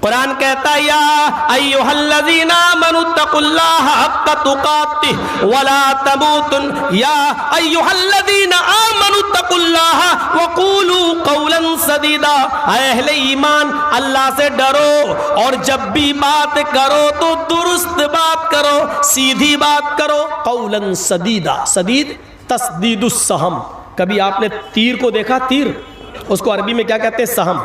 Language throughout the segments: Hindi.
कुरान कहता है या अय्युहल्लज़ीना आमनुत्तकुल्लाह हक़्क़ तुक़ातिह वला तमूतुन या अय्युहल्लज़ीना आमनुत्तकुल्लाह वक़ूलू क़ौलन सदीदा। अहले ईमान, अल्लाह से डरो और जब भी बात करो तो दुरुस्त बात करो, सीधी बात करो। क़ौलन सदीदा, सदीद तस्दीदुस सहम। कभी आपने तीर को देखा? तीर, उसको अरबी में क्या कहते हैं? सहम।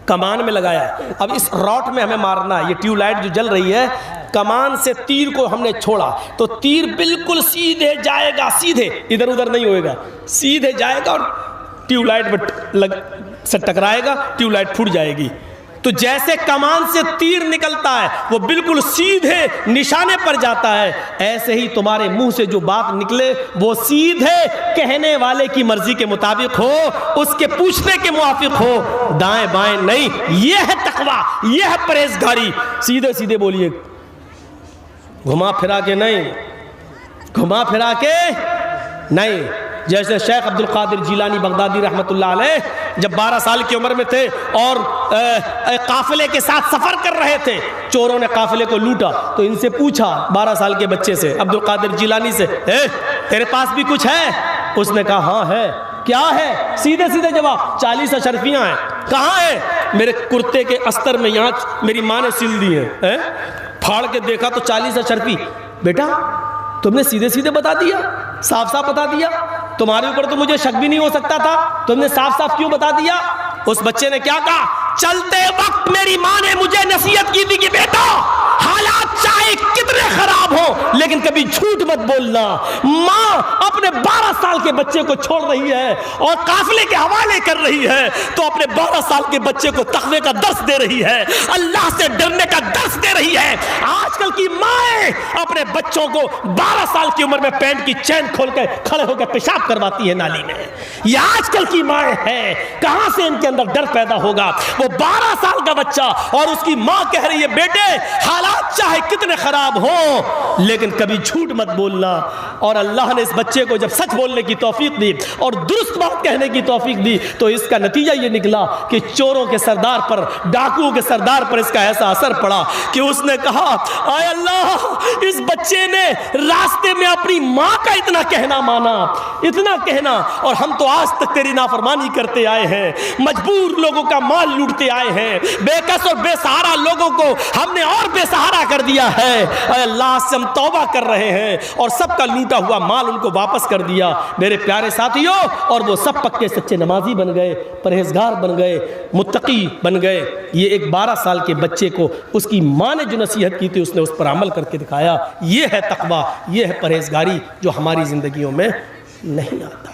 कमान में लगाया, अब इस रॉट में हमें मारना है। ये ट्यूबलाइट जो जल रही है, कमान से तीर को हमने छोड़ा तो तीर बिल्कुल सीधे जाएगा, सीधे, इधर उधर नहीं होएगा, सीधे जाएगा और ट्यूबलाइट से टकराएगा, ट्यूबलाइट फूट जाएगी। तो जैसे कमान से तीर निकलता है वो बिल्कुल सीधे निशाने पर जाता है, ऐसे ही तुम्हारे मुंह से जो बात निकले वो सीधे कहने वाले की मर्जी के मुताबिक हो, उसके पूछने के मुआफिक हो, दाएं बाएं नहीं। यह है तकवा, यह है परहेजगारी। सीधे सीधे बोलिए, घुमा फिरा के नहीं, घुमा फिरा के नहीं। जैसे शेख अब्दुल कादिर जिलानी बगदादी रहमतुल्लाह अलैह जब 12 साल की उम्र में थे और काफिले के साथ सफर कर रहे थे, चोरों ने काफिले को लूटा तो इनसे पूछा 12 साल के बच्चे से, अब्दुल कादिर जिलानी से, तेरे पास भी कुछ है? उसने कहा हाँ है। क्या है? सीधे सीधे जवाब, 40 अशरफियाँ हैं। कहाँ है? मेरे कुर्ते के अस्तर में, यहाँ मेरी माँ ने सिल दी है। फाड़ के देखा तो 40 अशरफी। बेटा तुमने सीधे सीधे बता दिया, साफ साफ बता दिया, तुम्हारे ऊपर तो मुझे शक भी नहीं हो सकता था, तुमने साफ साफ क्यों बता दिया? उस बच्चे ने क्या कहा? चलते वक्त मेरी माँ ने मुझे नसीहत की थी कि बेटा हालात चाहे कितने खराब हो लेकिन कभी झूठ मत बोलना। माँ अपने 12 साल के बच्चे को छोड़ रही है और काफिले के हवाले कर रही है तो अपने 12 साल के बच्चे को तक़वे का दर्स दे रही है, अल्लाह से डरने का दर्स दे रही है। आजकल की माएँ अपने बच्चों को 12 साल की उम्र में पैंट की चैन खोल कर खड़े होकर पेशाब करवाती है नाली में। ये आजकल की माएँ हैं, कहां से इनके अंदर डर पैदा होगा? वो 12 साल का बच्चा और उसकी माँ कह रही है बेटे हालात चाहे कितने खराब हो लेकिन कभी झूठ मत बोलना। और अल्लाह ने इस बच्चे को जब सच बोलने की तौफीक दी और दुरुस्त बात कहने की तौफीक दी तो इसका नतीजा ये निकला कि चोरों के सरदार पर, डाकुओं के सरदार पर इसका ऐसा असर पड़ा कि उसने कहा आय अल्लाह, इस बच्चे ने रास्ते में अपनी माँ का इतना कहना माना, इतना कहना, और हम तो आज तक तेरी नाफरमानी करते आए हैं, मजबूर लोगों का माल लूटते आए हैं, बेकस और बेसहारा लोगों को हमने और बेसहारा कर दिया है। अल्लाह से हम तौबा कर रहे हैं और सबका लूटा हुआ माल उनको वापस कर दिया। मेरे प्यारे साथियों, और वो सब पक्के सच्चे नमाजी बन गए, परहेजगार बन गए, मुत्तकी बन गए। ये एक 12 साल के बच्चे को उसकी माँ ने जो नसीहत की थी उसने उस पर अमल करके दिखाया। ये है तकवा, ये है परहेजगारी जो हमारी जिंदगियों में नहीं आता है।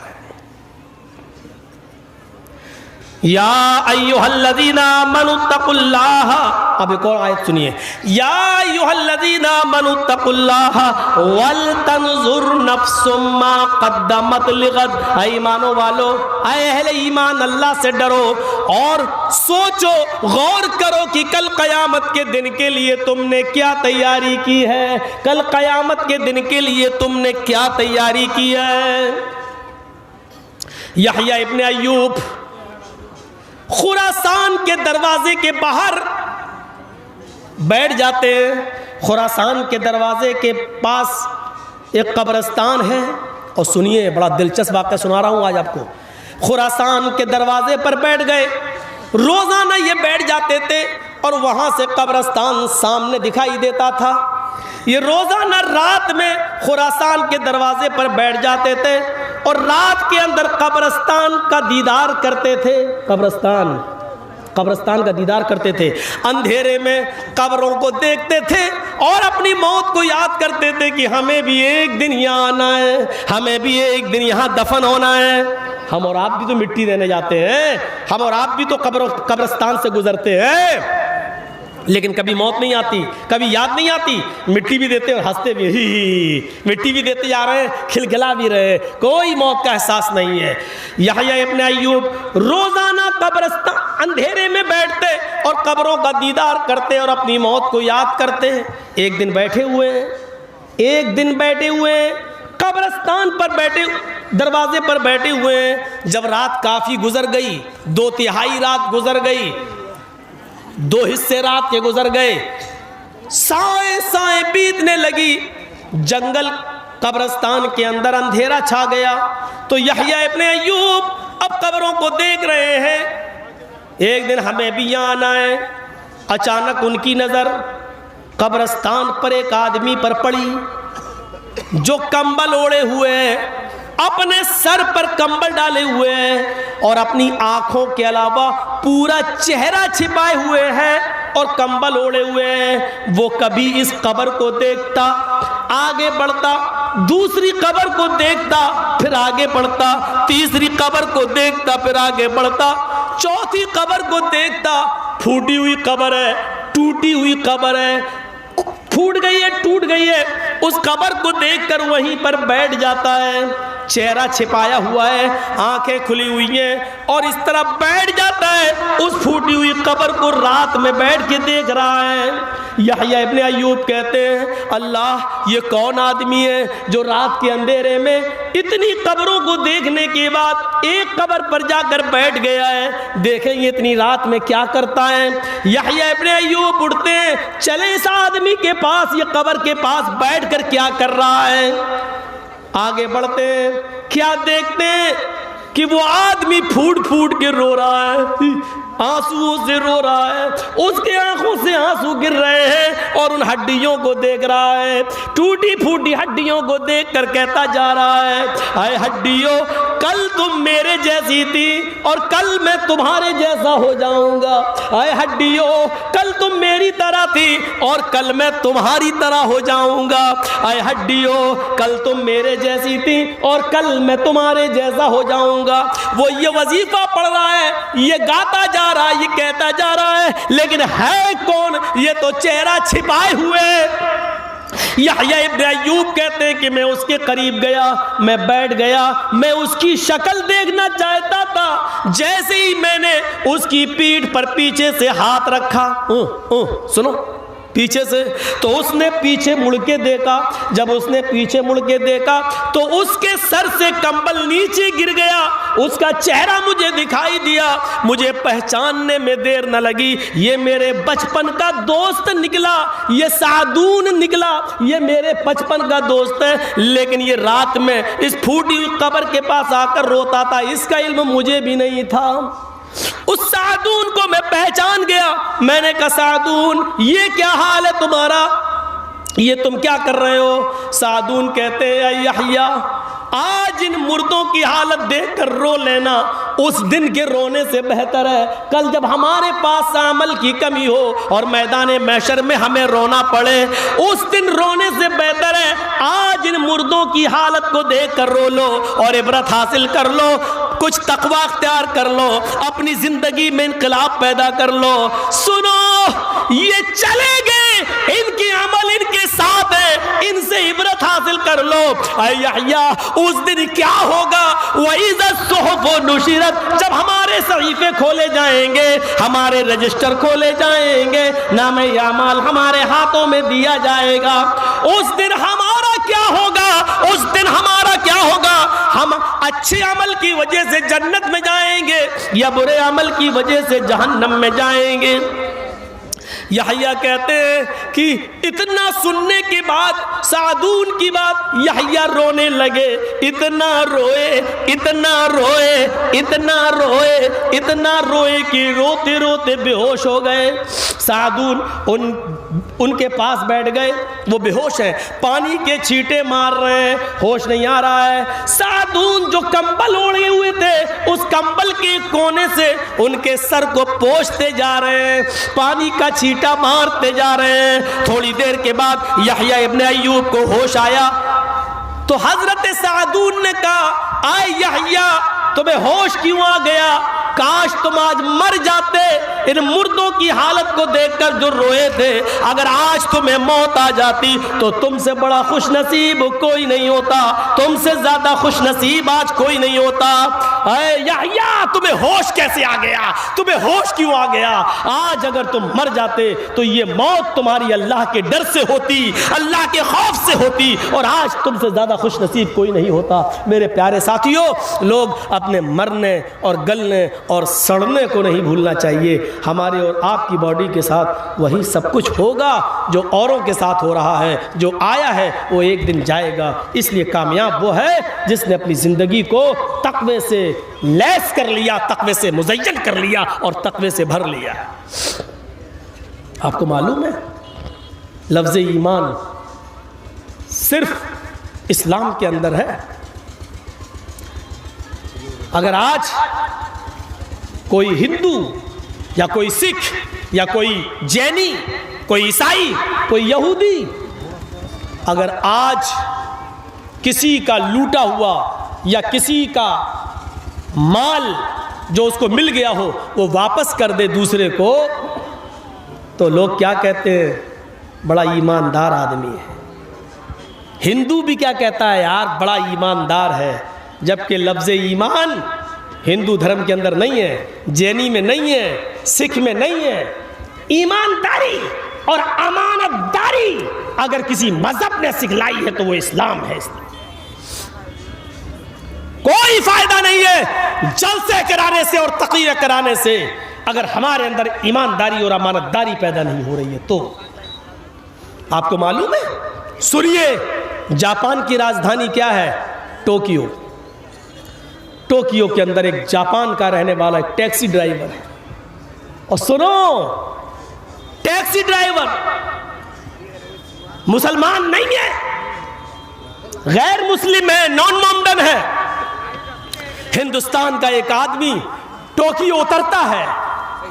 या अय्युहल्लज़ीना आमनुत्तकुल्लाह, अब एक और आयत सुनिए, या अय्युहल्लज़ीना आमनुत्तकुल्लाह वल तंजुर नफ्सुम मा क़द्दमत लिग़द। ऐ ईमानो वालो, ऐ अहले ईमान, अल्लाह से डरो और सोचो, गौर करो कि कल क़यामत के दिन के लिए तुमने क्या तैयारी की है, कल क़यामत के दिन के लिए तुमने क्या तैयारी की है। यहया इब्ने अय्यूब खुरासान के दरवाजे के बाहर बैठ जाते हैं। खुरासान के दरवाजे के पास एक कब्रिस्तान है, और सुनिए बड़ा दिलचस्प वाक़या सुना रहा हूं आज आपको। खुरासान के दरवाजे पर बैठ गए, रोजाना ये बैठ जाते थे और वहां से कब्रिस्तान सामने दिखाई देता था। ये रोजाना रात में खुरासान के दरवाजे पर बैठ जाते थे और रात के अंदर कब्रिस्तान का दीदार करते थे। कब्रिस्तान का दीदार करते थे, अंधेरे में कब्रों को देखते थे और अपनी मौत को याद करते थे कि हमें भी एक दिन यहाँ आना है, हमें भी एक दिन यहाँ दफन होना है। हम और आप भी तो मिट्टी देने जाते हैं, हम और आप भी तो कब्रिस्तान से गुजरते हैं, लेकिन कभी मौत नहीं आती, कभी याद नहीं आती। मिट्टी भी देते और हंसते भी, ही मिट्टी भी देते जा रहे हैं, खिलखिला भी रहे, कोई मौत का एहसास नहीं है। यहया इब्ने अय्यूब रोजाना कब्रिस्तान अंधेरे में बैठते और कब्रों का दीदार करते और अपनी मौत को याद करते। एक दिन बैठे हुए कब्रिस्तान पर बैठे, दरवाजे पर बैठे हुए, जब रात काफ़ी गुजर गई, 2/3 रात गुजर गई, 2 हिस्से रात के गुजर गए, साए साए बीतने लगी, जंगल कब्रिस्तान के अंदर अंधेरा छा गया। तो यहया इब्ने अय्यूब अब कब्रों को देख रहे हैं। एक दिन हमें भी यहाँ आना है। अचानक उनकी नज़र कब्रिस्तान पर एक आदमी पर पड़ी जो कंबल ओढ़े हुए है, अपने सर पर कंबल डाले हुए हैं और अपनी आंखों के अलावा पूरा चेहरा छिपाए हुए हैं और कंबल ओढ़े हुए हैं। वो कभी इस कब्र को देखता, आगे बढ़ता, दूसरी कब्र को देखता, फिर आगे बढ़ता, तीसरी कब्र को देखता, फिर आगे बढ़ता, चौथी कब्र को देखता। फूटी हुई कब्र है, टूटी हुई कब्र है, फूट गई है, टूट गई है, उस कब्र को देखकर वहीं पर बैठ जाता है। चेहरा छिपाया हुआ है, आंखें खुली हुई हैं और इस तरह बैठ जाता है। उस फूटी हुई कब्र को रात में बैठ के देख रहा है। यहया इब्ने अय्यूब कहते हैं, अल्लाह ये कौन आदमी है जो रात के अंधेरे में इतनी कब्रों को देखने के बाद एक कब्र पर जाकर बैठ गया है। देखेंगे इतनी रात में क्या करता है। यहया इब्ने अय्यूब उठते हैं, चले इस आदमी के पास, ये कब्र के पास बैठकर क्या कर रहा है। आगे बढ़ते हैं, क्या देखते हैं कि वो आदमी फूट फूट के रो रहा है, आंसुओं से रो रहा है, उसके आंखों से आंसू गिर रहे हैं और उन हड्डियों को देख रहा है। टूटी फूटी हड्डियों को देखकर कहता जा रहा है, आए हड्डियों, कल तुम मेरे जैसी थी और कल मैं तुम्हारे जैसा हो जाऊंगा। आए हड्डियों, कल तुम मेरी तरह थी और कल मैं तुम्हारी तरह हो जाऊंगा। आए हड्डियों, कल तुम मेरे जैसी थी और कल मैं तुम्हारे जैसा हो जाऊंगा। वो ये वजीफा पढ़ रहा है, ये गाता जा रहा है, ये कहता जा रहा है, लेकिन है कौन? ये तो चेहरा छिपाए हुए। यहया इब्ने अय्यूब कहते हैं कि मैं उसके करीब गया, मैं बैठ गया, मैं उसकी शक्ल देखना चाहता था। जैसे ही मैंने उसकी पीठ पर पीछे से हाथ रखा, सुनो, पीछे से, तो उसने पीछे मुड़ के देखा। जब उसने पीछे मुड़ के देखा तो उसके सर से कंबल नीचे गिर गया, उसका चेहरा मुझे दिखाई दिया। मुझे पहचानने में देर न लगी, ये मेरे बचपन का दोस्त निकला, ये सादून निकला, ये मेरे बचपन का दोस्त है। लेकिन ये रात में इस फूटी हुई कब्र के पास आकर रोता था, इसका इल्म मुझे भी नहीं था। उस सादून को मैं पहचान गया। मैंने कहा, सादून ये क्या हाल है तुम्हारा, ये तुम क्या कर रहे हो? सादून कहते हैं, यहया, आज इन मुर्दों की हालत देखकर रो लेना उस दिन के रोने से बेहतर है कल जब हमारे पास अमल की कमी हो और मैदान महशर में हमें रोना पड़े। उस दिन रोने से बेहतर है आज इन मुर्दों की हालत को देखकर रो लो और इबरत हासिल कर लो, कुछ तकवा अख्तियार कर लो, अपनी जिंदगी में इनकलाब पैदा कर लो। सुनो, ये चले गए, इनके अमल इनके साथ है, इनसे इबरत हासिल कर लो। यहया, उस दिन क्या होगा? जब हमारे सहीफे खोले जाएंगे, हमारे रजिस्टर खोले जाएंगे, नामे यामाल हमारे हाथों में दिया जाएगा। उस दिन हमारा क्या होगा? उस दिन हमारा क्या होगा? हम अच्छे अमल की वजह से जन्नत में जाएंगे या बुरे अमल की वजह से जहन्नम में जाएंगे? यहया कहते हैं कि इतना सुनने के बाद सादून की बात यहया रोने लगे। इतना रोए, इतना रोए, इतना रोए, इतना रोए कि रोते रोते बेहोश हो गए। सादून उनके पास बैठ गए, वो बेहोश हैं, पानी के छींटे मार रहे हैं, होश नहीं आ रहा है। सादून जो कंबल ओढ़े हुए थे उस कंबल के कोने से उनके सर को पोंछते जा रहे हैं, पानी का छींटा मारते जा रहे हैं। थोड़ी देर के बाद यहया इब्ने अय्यूब को होश आया तो हजरत सादून ने कहा, आए यहया, तुम्हें होश क्यों आ गया? काश तुम आज मर जाते। इन मुर्दों की हालत को देखकर जो रोए थे, अगर आज तुम्हें मौत आ जाती तो तुमसे बड़ा खुश नसीब कोई नहीं होता, तुमसे ज्यादा खुश नसीब आज कोई नहीं होता। यहया, तुम्हें होश कैसे आ गया? तुम्हें होश क्यों आ गया? आज अगर तुम मर जाते तो ये मौत तुम्हारी अल्लाह के डर से होती, अल्लाह के खौफ से होती, और आज तुमसे ज्यादा खुश नसीब कोई नहीं होता। मेरे प्यारे साथियों, लोग अपने मरने और गलने और सड़ने को नहीं भूलना चाहिए। हमारे और आपकी बॉडी के साथ वही सब कुछ होगा जो औरों के साथ हो रहा है। जो आया है वो एक दिन जाएगा। इसलिए कामयाब वो है जिसने अपनी ज़िंदगी को तक़वे से लैस कर लिया, तक़वे से मुज़य्यन कर लिया और तक़वे से भर लिया। आपको मालूम है लफ्ज़ ईमान सिर्फ इस्लाम के अंदर है। अगर आज कोई हिंदू या कोई सिख या कोई जैनी, कोई ईसाई, कोई यहूदी अगर आज किसी का लूटा हुआ या किसी का माल जो उसको मिल गया हो वो वापस कर दे दूसरे को, तो लोग क्या कहते हैं? बड़ा ईमानदार आदमी है। हिंदू भी क्या कहता है? यार बड़ा ईमानदार है। जबकि लफ्ज़ ईमान हिंदू धर्म के अंदर नहीं है, जैनी में नहीं है, सिख में नहीं है। ईमानदारी और अमानतदारी अगर किसी मजहब ने सिखलाई है तो वो इस्लाम है। कोई फायदा नहीं है जलसे कराने से और तक़रीर कराने से अगर हमारे अंदर ईमानदारी और अमानतदारी पैदा नहीं हो रही है तो। आपको मालूम है? सुनिए, जापान की राजधानी क्या है? टोक्यो। टोक्यो के अंदर एक जापान का रहने वाला एक टैक्सी ड्राइवर है। और सुनो, टैक्सी ड्राइवर मुसलमान नहीं है, गैर मुस्लिम है, नॉन मोमडन है। हिंदुस्तान का एक आदमी टोक्यो उतरता है,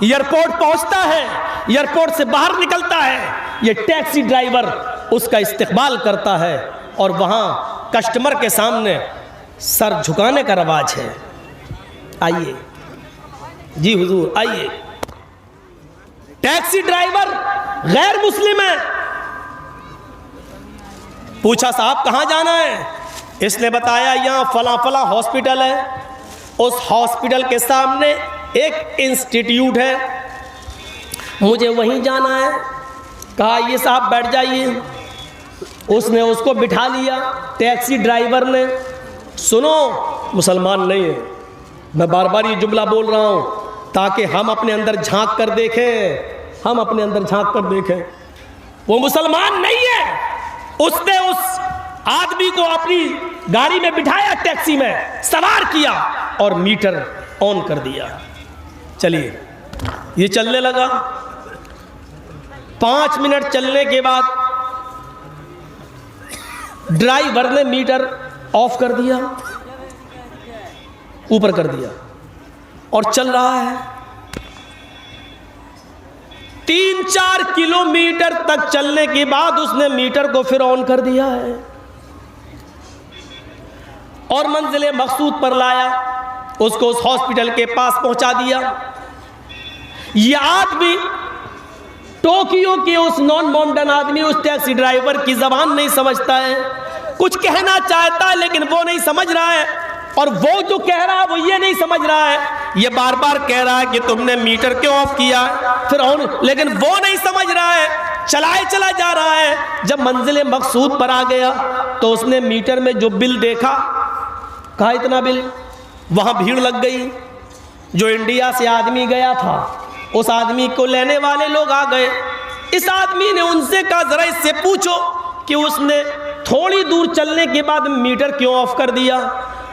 एयरपोर्ट पहुंचता है, एयरपोर्ट से बाहर निकलता है, ये टैक्सी ड्राइवर उसका इस्तकबाल करता है और वहां कस्टमर के सामने सर झुकाने का रवाज है। आइए जी हुजूर, आइए। टैक्सी ड्राइवर गैर मुस्लिम है। पूछा साहब कहां जाना है? इसने बताया यहां फला फला हॉस्पिटल है, उस हॉस्पिटल के सामने एक इंस्टीट्यूट है, मुझे वहीं जाना है। कहा ये साहब बैठ जाइए। उसने उसको बिठा लिया। टैक्सी ड्राइवर ने, सुनो मुसलमान नहीं है, मैं बार बार ये जुमला बोल रहा हूं ताकि हम अपने अंदर झांक कर देखें, हम अपने अंदर झांक कर देखें। वो मुसलमान नहीं है। उसने उस आदमी को अपनी गाड़ी में बिठाया, टैक्सी में सवार किया और मीटर ऑन कर दिया। चलिए, ये चलने लगा। 5 मिनट चलने के बाद ड्राइवर ने मीटर ऑफ कर दिया, ऊपर कर दिया और चल रहा है। 3-4 किलोमीटर तक चलने के बाद उसने मीटर को फिर ऑन कर दिया है और मंजिले मकसूद पर लाया, उसको उस हॉस्पिटल के पास पहुंचा दिया। यह आदमी टोक्यो के उस नॉन मोमडन आदमी उस टैक्सी ड्राइवर की जबान नहीं समझता है, कुछ कहना चाहता है लेकिन वो नहीं समझ रहा है, और वो जो कह रहा है वो ये नहीं समझ रहा है। ये बार बार कह रहा है कि तुमने मीटर क्यों ऑफ किया, फिर ऑन, लेकिन वो नहीं समझ रहा है, चलाए चला जा रहा है। जब मंजिले मकसूद पर आ गया तो उसने मीटर में जो बिल देखा, कहा इतना बिल। वहां भीड़ लग गई। जो इंडिया से आदमी गया था उस आदमी को लेने वाले लोग आ गए। इस आदमी ने उनसे कहा जरा इससे पूछो कि उसने थोड़ी दूर चलने के बाद मीटर क्यों ऑफ कर दिया,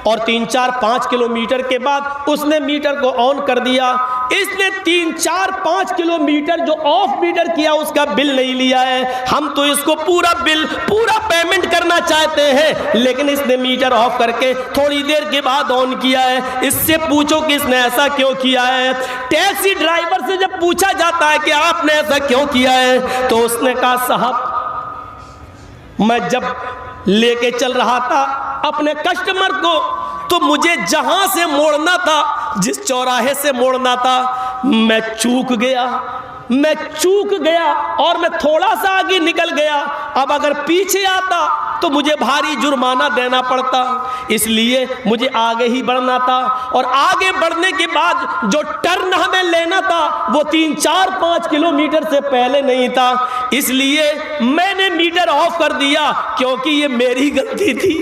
और 3-4-5 किलोमीटर के बाद उसने मीटर को ऑन कर दिया। इसने 3-4-5 किलोमीटर जो ऑफ मीटर किया उसका बिल नहीं लिया है। हम तो इसको पूरा बिल, पूरा पेमेंट करना चाहते हैं, लेकिन इसने मीटर ऑफ करके थोड़ी देर के बाद ऑन किया है। इससे पूछो कि इसने ऐसा क्यों किया है। टैक्सी ड्राइवर से जब पूछा जाता है कि आपने ऐसा क्यों किया है, तो उसने कहा साहब मैं जब लेके चल रहा था अपने कस्टमर को, तो मुझे जहां से मोड़ना था, जिस चौराहे से मोड़ना था, मैं चूक गया और मैं थोड़ा सा आगे निकल गया। अब अगर पीछे आता तो मुझे भारी जुर्माना देना पड़ता, इसलिए मुझे आगे ही बढ़ना था, और आगे बढ़ने के बाद जो टर्न हमें लेना था वो 3-4-5 किलोमीटर से पहले नहीं था। इसलिए मैंने मीटर ऑफ कर दिया, क्योंकि ये मेरी गलती थी,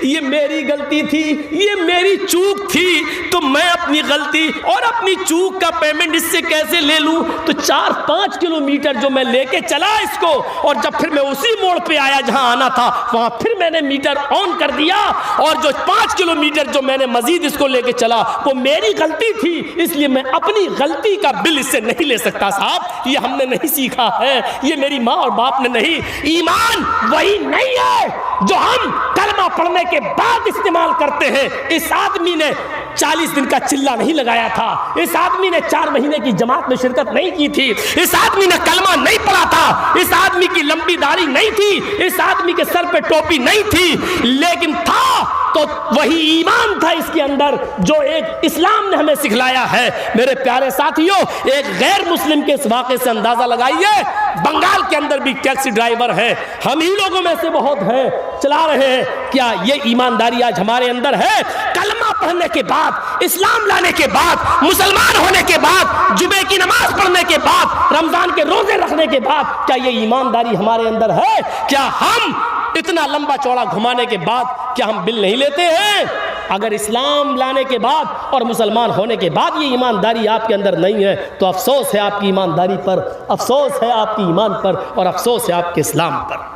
ये मेरी गलती थी, ये मेरी चूक थी। तो मैं अपनी गलती और अपनी चूक का पेमेंट इससे कैसे ले लूं? तो 4-5 किलोमीटर जो मैं लेके चला इसको, और जब फिर मैं उसी मोड़ पे आया जहां आना था, वहां फिर मैंने मीटर ऑन कर दिया, और जो 5 किलोमीटर जो मैंने मजीद इसको लेके चला वो मेरी गलती थी। इसलिए मैं अपनी गलती का बिल इससे नहीं ले सकता साहब। ये हमने नहीं सीखा है, ये मेरी माँ और बाप ने नहीं। ईमान वही नहीं है जो हम कलमा पढ़ने के बाद इस्तेमाल करते हैं। इस आदमी ने 40 दिन का चिल्ला नहीं लगाया था, इस आदमी ने 4 महीने की जमात में शिरकत नहीं की थी, इस आदमी ने कलमा नहीं पढ़ा था, इस आदमी की लंबी दाढ़ी नहीं थी, इस आदमी के सर पे टोपी नहीं थी, लेकिन था तो वही ईमान था इसके अंदर जो एक इस्लाम ने हमें सिखलाया है। मेरे प्यारे साथियों, एक गैर मुस्लिम के इस वाक़े से अंदाजा लगाइए, बंगाल के अंदर भी टैक्सी ड्राइवर है, हम ही लोगों में से बहुत हैं, चला रहे हैं। क्या ये ईमानदारी आज हमारे अंदर है? कलमा पढ़ने के बाद, इस्लाम लाने के बाद, मुसलमान होने के बाद, जुमे की नमाज पढ़ने के बाद, रमजान के रोजे रखने के बाद, क्या ये ईमानदारी हमारे अंदर है? क्या हम इतना लंबा चौड़ा घुमाने के बाद क्या हम बिल नहीं लेते हैं? अगर इस्लाम लाने के बाद और मुसलमान होने के बाद ये ईमानदारी आपके अंदर नहीं है, तो अफसोस है आपकी ईमानदारी पर, अफसोस है आपकी ईमान पर, और अफसोस है आपके इस्लाम पर।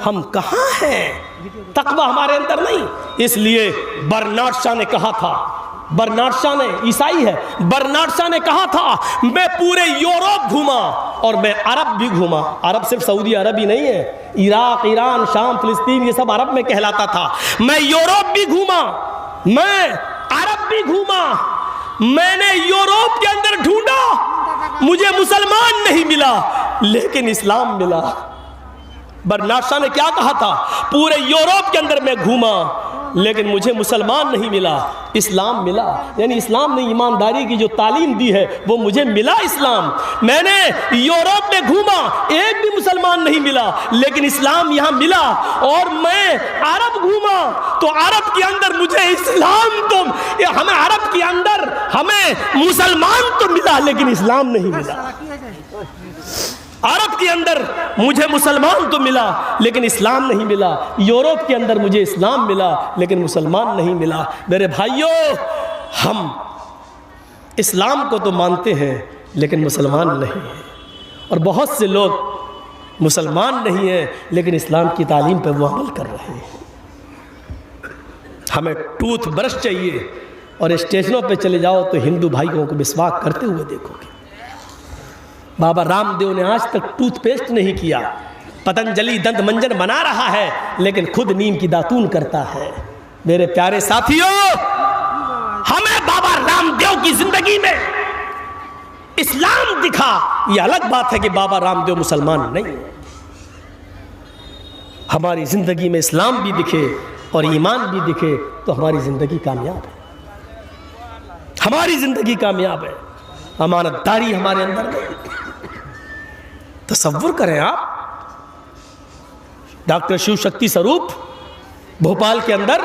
हम कहाँ हैं? तकवा हमारे अंदर नहीं। इसलिए बर्नार्ड शॉ ने कहा था, बर्नार्ड शॉ ने, ईसाई है, बर्नार्ड शॉ ने कहा था, मैं पूरे यूरोप घूमा और मैं अरब भी घूमा। अरब सिर्फ सऊदी अरब ही नहीं है, इराक, ईरान, शाम, फिलिस्तीन, ये सब अरब में कहलाता था। मैं यूरोप भी घूमा, मैं अरब भी घूमा, मैंने यूरोप के अंदर ढूंढा, मुझे मुसलमान नहीं मिला, लेकिन इस्लाम मिला। बर्नार्ड शॉ ने क्या कहा था? पूरे यूरोप के अंदर मैं घूमा, लेकिन मुझे मुसलमान नहीं मिला, इस्लाम मिला। यानी इस्लाम ने ईमानदारी की जो तालीम दी है वो मुझे मिला इस्लाम। मैंने यूरोप में घूमा, एक भी मुसलमान नहीं मिला, लेकिन इस्लाम यहाँ मिला। और मैं अरब घूमा तो अरब के अंदर मुझे इस्लाम तो, हमें अरब के अंदर हमें मुसलमान तो मिला, लेकिन इस्लाम नहीं मिला। अरब के अंदर मुझे मुसलमान तो मिला, लेकिन इस्लाम नहीं मिला। यूरोप के अंदर मुझे इस्लाम मिला, लेकिन मुसलमान नहीं मिला। मेरे भाइयों, हम इस्लाम को तो मानते हैं, लेकिन मुसलमान नहीं हैं। और बहुत से लोग मुसलमान नहीं हैं, लेकिन इस्लाम की तालीम पर वो अमल कर रहे हैं। हमें टूथ ब्रश चाहिए, और स्टेशनों पे चले जाओ तो हिंदू भाइयों को मिसवाक करते हुए देखोगे। बाबा रामदेव ने आज तक टूथपेस्ट नहीं किया, पतंजलि दंत मंजन बना रहा है, लेकिन खुद नीम की दातून करता है। मेरे प्यारे साथियों, हमें बाबा रामदेव की जिंदगी में इस्लाम दिखा, यह अलग बात है कि बाबा रामदेव मुसलमान नहीं है। हमारी जिंदगी में इस्लाम भी दिखे और ईमान भी दिखे तो हमारी जिंदगी कामयाब है, हमारी जिंदगी कामयाब है। अमानतदारी हमारे अंदर नहीं। तसव्वुर करें आप, डॉक्टर शिव शक्ति स्वरूप भोपाल के अंदर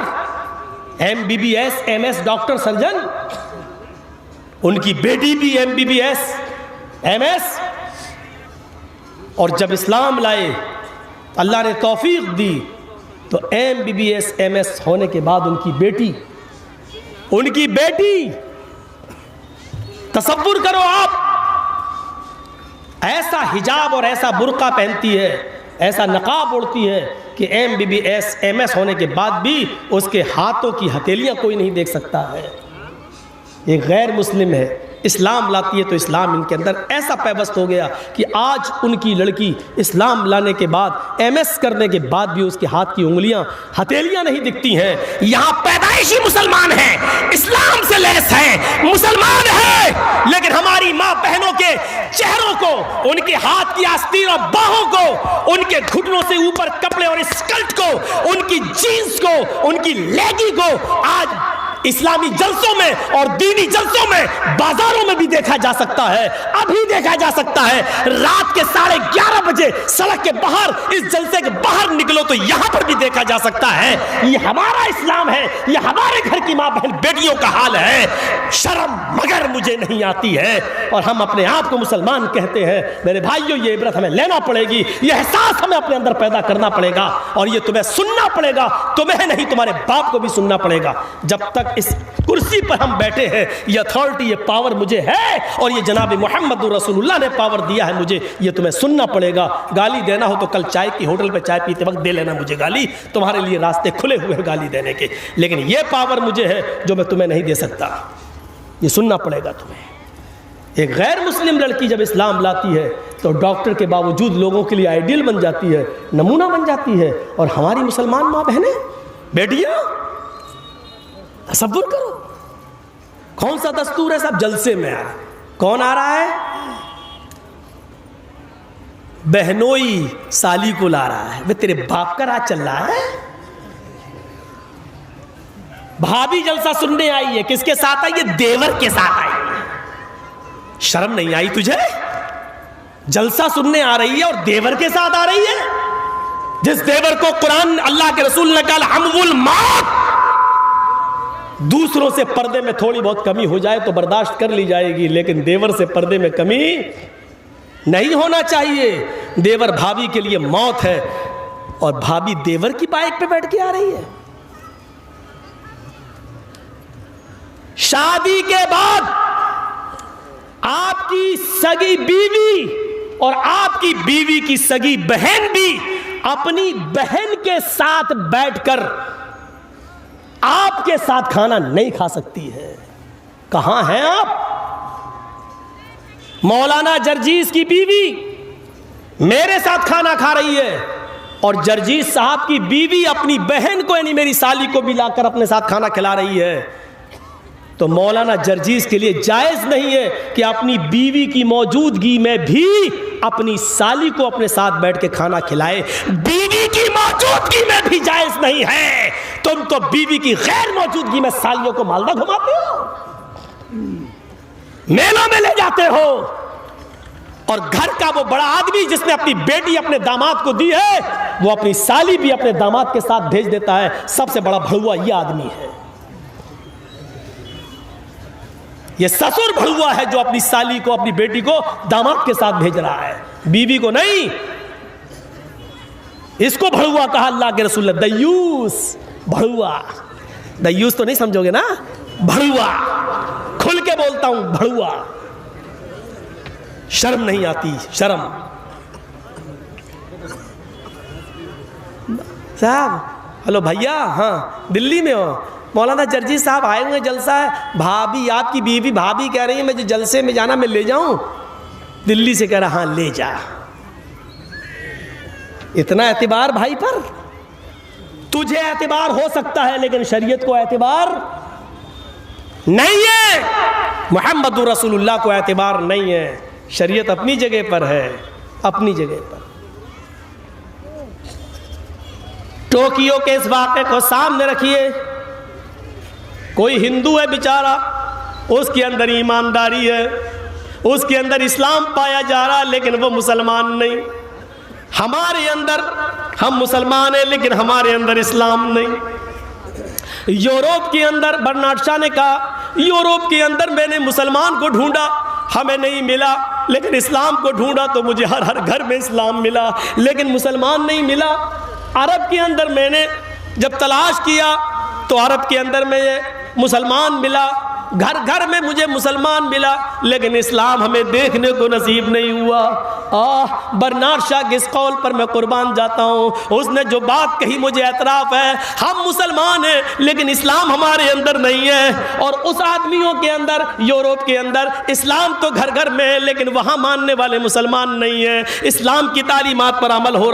MBBS MS डॉक्टर सर्जन, उनकी बेटी भी MBBS MS, और जब इस्लाम लाए, अल्लाह ने तौफीक दी, तो MBBS MS होने के बाद उनकी बेटी तसव्वुर करो आप, ऐसा हिजाब और ऐसा बुर्का पहनती है, ऐसा नकाब ओढ़ती है कि MBBS MS होने के बाद भी उसके हाथों की हथेलियां कोई नहीं देख सकता है। ये गैर मुस्लिम है, इस्लाम लाती है तो इस्लाम इनके अंदर ऐसा पैबस्त हो गया कि आज उनकी लड़की इस्लाम लाने के बाद, MS करने के बाद भी उसके हाथ की उंगलियां, हथेलियां नहीं दिखती हैं। यहाँ पैदाइशी मुसलमान हैं, इस्लाम से लैस हैं, मुसलमान हैं, लेकिन हमारी माँ बहनों के चेहरों को, उनके हाथ की आस्तीन और बाहों को, उनके घुटनों से ऊपर कपड़े और स्कर्ट को, उनकी जीन्स को, उनकी लेगी को आज इस्लामी जलसों में और दीनी जलसों में, बाजारों में भी देखा जा सकता है, अभी देखा जा सकता है। रात के 11:30 बजे सड़क के बाहर, इस जलसे के बाहर निकलो तो यहां पर भी देखा जा सकता है। ये हमारा इस्लाम है, ये हमारे घर की मां बहन बेटियों का हाल है। शर्म मगर मुझे नहीं आती है और हम अपने आप को मुसलमान कहते हैं। मेरे भाइयों, ये इबरत हमें लेना पड़ेगी, ये एहसास हमें अपने अंदर पैदा करना पड़ेगा और ये तुम्हें सुनना पड़ेगा। तुम्हें नहीं, तुम्हारे बाप को भी सुनना पड़ेगा। जब तक इस कुर्सी पर हम बैठे हैं, ये अथॉरिटी, ये पावर मुझे है और ये जनाब मोहम्मद रसूलुल्लाह ने पावर दिया है मुझे, ये तुम्हें सुनना पड़ेगा। गाली देना हो तो कल चाय की होटल पे चाय पीते वक्त दे लेना मुझे गाली, तुम्हारे लिए रास्ते खुले हुए हैं गाली देने के, लेकिन ये पावर मुझे है जो मैं तुम्हें नहीं दे सकता। ये सुनना पड़ेगा तुम्हें। एक गैर मुस्लिम लड़की जब इस्लाम लाती है तो डॉक्टर के बावजूद लोगों के लिए आइडियल बन जाती है, नमूना बन जाती है। और हमारी मुसलमान माँ बहनें, बेटियां, तसव्वुर करो कौन सा दस्तूर है। सब जलसे में आ रहा है। कौन आ रहा है? बहनोई साली को ला रहा है। वे तेरे बाप का राज चल रहा है। भाभी जलसा सुनने आई है, किसके साथ आई है? देवर के साथ आई है। शर्म नहीं आई तुझे? जलसा सुनने आ रही है और देवर के साथ आ रही है। जिस देवर को कुरान, अल्लाह के रसूल ने कहा हमवुल मौत, दूसरों से पर्दे में थोड़ी बहुत कमी हो जाए तो बर्दाश्त कर ली जाएगी, लेकिन देवर से पर्दे में कमी नहीं होना चाहिए। देवर भाभी के लिए मौत है और भाभी देवर की बाइक पे बैठ के आ रही है। शादी के बाद आपकी सगी बीवी और आपकी बीवी की सगी बहन भी अपनी बहन के साथ बैठकर आपके साथ खाना नहीं खा सकती है। कहां हैं आप? मौलाना जर्जीस की बीवी मेरे साथ खाना खा रही है और जर्जीस साहब की बीवी अपनी बहन को, यानी मेरी साली को भी लाकर अपने साथ खाना खिला रही है। तो मौलाना जर्जीस के लिए जायज नहीं है कि अपनी बीवी की मौजूदगी में भी अपनी साली को अपने साथ बैठ के खाना खिलाए। बीवी की मौजूदगी में भी जायज नहीं है। तुम तो बीवी की गैर मौजूदगी में सालियों को मालदा घुमाते हो, मेलों में ले जाते हो और घर का वो बड़ा आदमी जिसने अपनी बेटी अपने दामाद को दी है, वो अपनी साली भी अपने दामाद के साथ भेज देता है। सबसे बड़ा भड़ुआ ये आदमी है। ये ससुर भड़ुआ है जो अपनी साली को, अपनी बेटी को दामाद के साथ भेज रहा है, बीवी को नहीं। इसको भड़ुआ कहा अल्लाह के रसूल ने। दयूस, भड़ुआ। दयूस तो नहीं समझोगे ना, भड़ुआ। खुल के बोलता हूं, भड़ुआ। शर्म नहीं आती? शर्म। साहब, हेलो भैया, हाँ दिल्ली में हो? मौलाना जर्जी साहब आए हुए, जलसा है। भाभी, आपकी बीवी भाभी कह रही है मुझे जलसे में जाना, मैं ले जाऊं? दिल्ली से कह रहा, हाँ ले जा। इतना एतबार भाई पर? तुझे एतबार हो सकता है लेकिन शरीयत को एतबार नहीं है। मोहम्मद रसूलुल्लाह को एतबार नहीं है। शरीयत अपनी जगह पर है, अपनी जगह पर। टोक्यो के इस वाक़े को सामने रखिए। कोई हिंदू है बेचारा, उसके अंदर ईमानदारी है, उसके अंदर इस्लाम पाया जा रहा है, लेकिन वो मुसलमान नहीं। हमारे अंदर हम मुसलमान हैं लेकिन हमारे अंदर इस्लाम नहीं। यूरोप के अंदर बर्नार्ड शॉ ने कहा, यूरोप के अंदर मैंने मुसलमान को ढूंढा, हमें नहीं मिला, लेकिन इस्लाम को ढूंढा तो मुझे हर हर घर में इस्लाम मिला, लेकिन मुसलमान नहीं मिला। अरब के अंदर मैंने जब तलाश किया तो अरब के अंदर में ये मुसलमान मिला, घर घर में मुझे मुसलमान मिला, लेकिन इस्लाम हमें देखने को नसीब नहीं हुआ। बर्नार्ड शॉ के इस कौल पर मैं कुर्बान जाता हूँ। उसने जो बात कही मुझे एतराफ़ है, हम मुसलमान हैं लेकिन इस्लाम हमारे अंदर नहीं है। और उस आदमियों के अंदर, यूरोप के अंदर इस्लाम तो घर घर में है लेकिन वहाँ मानने वाले मुसलमान नहीं है। इस्लाम की तालीमात पर अमल हो रहा